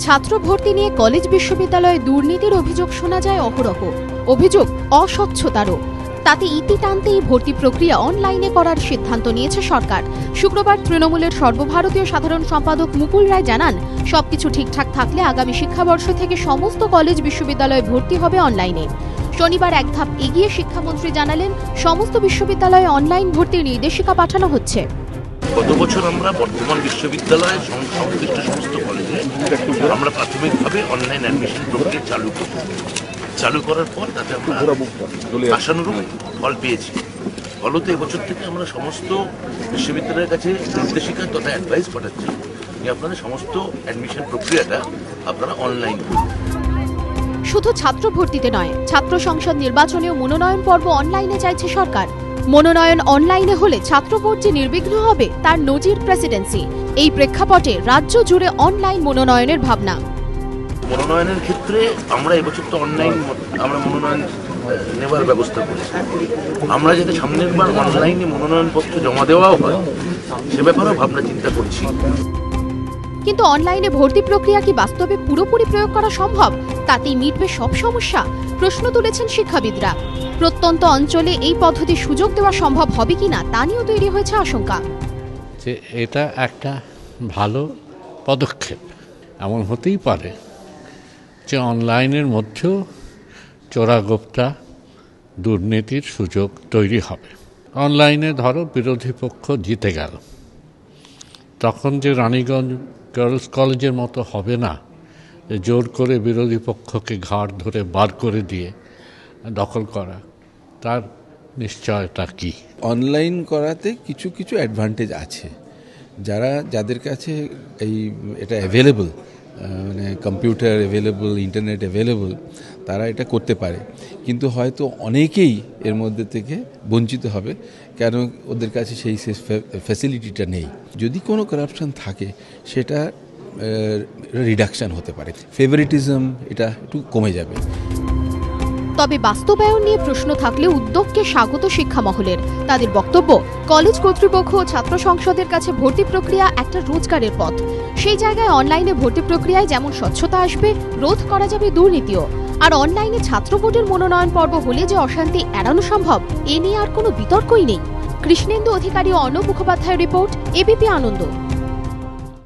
ছাত্র ভর্তি নিয়ে কলেজ বিশ্ববিদ্যালয়ে দুর্নীতির অভিযোগ শোনা যায় অহরহ। অভিযোগ অস্বচ্ছতারও। তাতে ইতি টানতেই ভর্তি প্রক্রিয়া অনলাইনে করার সিদ্ধান্ত নিয়েছে সরকার। শুক্রবার তৃণমূলের সর্বভারতীয় সাধারণ সম্পাদক মুকুল রায় জানান, সবকিছু ঠিকঠাক থাকলে আগামী শিক্ষাবর্ষ থেকে সমস্ত কলেজ বিশ্ববিদ্যালয়ে ভর্তি হবে অনলাইনে। শনিবার এক ধাপ এগিয়ে শিক্ষামন্ত্রী জানালেন, সমস্ত বিশ্ববিদ্যালয়ে অনলাইন ভর্তির নির্দেশিকা পাঠানো হচ্ছে। গত বছর আমরা বর্তমান বিশ্ববিদ্যালয়ে সংশ্লিষ্ট সমস্ত কলেজে আমরা প্রাথমিকভাবে অনলাইন অ্যাডমিশন প্রক্রিয়া চালু করার পর তাতে আমরা আশানুরূপ ফল পেয়েছি। ফলত এবছর থেকে আমরা সমস্ত বিশ্ববিদ্যালয়ের কাছে নির্দেশিকা তথা অ্যাডভাইস পাঠাচ্ছি যে আপনাদের সমস্ত অ্যাডমিশন প্রক্রিয়াটা আপনারা অনলাইন করুন। শুধু ছাত্র ভর্তিতে নয়, ছাত্র সংসদ নির্বাচনেও মনোনয়ন পর্ব অনলাইনে চাইছে সরকার। মনোনয়ন অনলাইনে হলে ছাত্র ভোট যে নির্বিঘ্ন হবে তার নজির প্রেসিডেন্সি। এই প্রেক্ষাপটে রাজ্য জুড়ে অনলাইন মনোনয়নের ভাবনা। মনোনয়নের ক্ষেত্রে আমরা এবছর তো অনলাইন আমরা মনোনয়ন নেওয়ার ব্যবস্থা করেছি। আমরা যাতে সামনের বার অনলাইনে মনোনয়নপত্র জমা দেওয়াও হয় সে ব্যাপারেও ভাবনা চিন্তা করছি। কিন্তু অনলাইনে ভর্তি প্রক্রিয়া কি বাস্তবে পুরোপুরি প্রয়োগ করা সম্ভব? তাতেই মিটবে সব সমস্যা? প্রশ্ন তুলেছেন শিক্ষাবিদরা। প্রত্যন্ত অঞ্চলে এই পদ্ধতির সুযোগ দেওয়া সম্ভব হবে কিনা তা নিয়েও তৈরি হয়েছে আশঙ্কা। যে এটা একটা ভালো পদক্ষেপ। এমন হতেই পারে যে অনলাইনের মধ্যেও চোরাগোপ্তা দুর্নীতির সুযোগ তৈরি হবে। অনলাইনে ধরো বিরোধী পক্ষ জিতে গেল, তখন যে রানীগঞ্জ গার্লস কলেজের মতো হবে না যে জোর করে বিরোধী পক্ষকে ঘাড় ধরে বার করে দিয়ে দখল করা, তার নিশ্চয়তা কি? অনলাইন করাতে কিছু কিছু অ্যাডভান্টেজ আছে। যাদের কাছে এটা অ্যাভেলেবল, মানে কম্পিউটার অ্যাভেলেবল, ইন্টারনেট অ্যাভেলেবল, তারা এটা করতে পারে। কিন্তু হয়তো অনেকেই এর মধ্যে থেকে বঞ্চিত হবে, কেন ওদের কাছে সেই ফ্যাসিলিটিটা নেই। যদি কোনো কারাপশন থাকে সেটা রিডাকশন হতে পারে, ফেভারিটিজম এটা একটু কমে যাবে। তবে বাস্তবায়ন নিয়ে প্রশ্ন থাকলে উদ্যোগকে স্বাগত শিক্ষা মহলের। তাদের বক্তব্য, কলেজ কর্তৃপক্ষ ও ছাত্র সংসদের কাছে ভর্তি প্রক্রিয়া একটা রোজগারের পথ। সেই জায়গায় অনলাইনে ভর্তি প্রক্রিয়ায় যেমন স্বচ্ছতা আসবে, রোধ করা যাবে দুর্নীতিও। আর অনলাইনে ছাত্র ভোটের মনোনয়ন পর্ব হলে যে অশান্তি এড়ানো সম্ভব, এ নিয়ে আর কোনো বিতর্কই নেই। কৃষ্ণেন্দু অধিকারী ও অর্ণব মুখোপাধ্যায়ের রিপোর্ট, এবিপি আনন্দ।